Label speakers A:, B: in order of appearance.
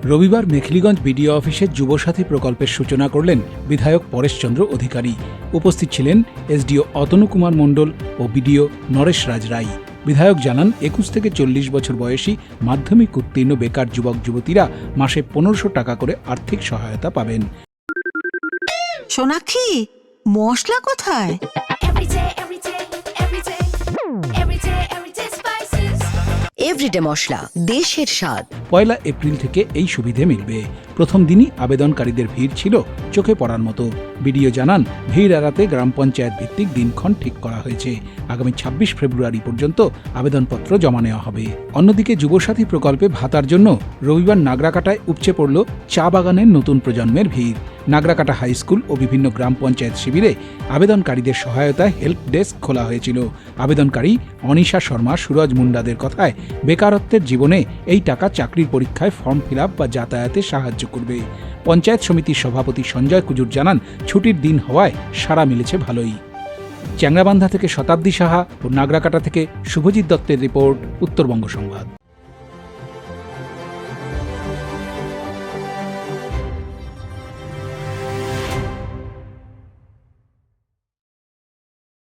A: রবিবার মেখলিগঞ্জ বিডিও অফিসে যুবসাথী প্রকল্পের সূচনা করলেন বিধায়ক পরেশচন্দ্র অধিকারী। উপস্থিত ছিলেন এসডিও অতনু কুমার মণ্ডল ও বিডিও নরেশ রাজ রায়। বিধায়ক জানান, 21 থেকে 40 বছর বয়সী মাধ্যমিক উত্তীর্ণ বেকার যুবক যুবতীরা মাসে 1500 টাকা করে আর্থিক সহায়তা পাবেন।
B: সোনাক্ষী, মশলা কোথায়?
C: এভরিডে মশলা, দেশের স্বাদ।
A: 1 এপ্রিল থেকে এই সুবিধে মিলবে। প্রথম দিনই আবেদনকারীদের ভিড় ছিল চোখে পড়ার মতো। বিডিও জানান, ভিড় এড়াতে গ্রাম পঞ্চায়েত ভিত্তিক দিনক্ষণ ঠিক করা হয়েছে। আগামী 26 ফেব্রুয়ারি পর্যন্ত আবেদনপত্র জমা নেওয়া হবে। অন্যদিকে যুবসাথী প্রকল্পে ভাতার জন্য রবিবার নাগরাকাটায় উপচে পড়ল চা বাগানের নতুন প্রজন্মের ভিড়। নাগরাকাটা হাই স্কুল ও বিভিন্ন গ্রাম পঞ্চায়েত শিবিরে আবেদনকারীদের সহায়তায় হেল্প ডেস্ক খোলা হয়েছিল। আবেদনকারী অনিশা শর্মা, সুরজ মুন্ডাদের কথায়, বেকারত্বের জীবনে এই টাকা চাকরির পরীক্ষায় ফর্ম ফিল আপ বা যাতায়াতে সাহায্য করবে। পঞ্চায়েত সমিতির সভাপতি সঞ্জয় কুজুর জানান, ছুটির দিন হওয়ায় সাড়া মিলেছে ভালোই। চ্যাংরাবান্ধা থেকে শতাব্দী সাহা ও নাগরাকাটা থেকে শুভজিৎ দত্তের রিপোর্ট, উত্তরবঙ্গ সংবাদ।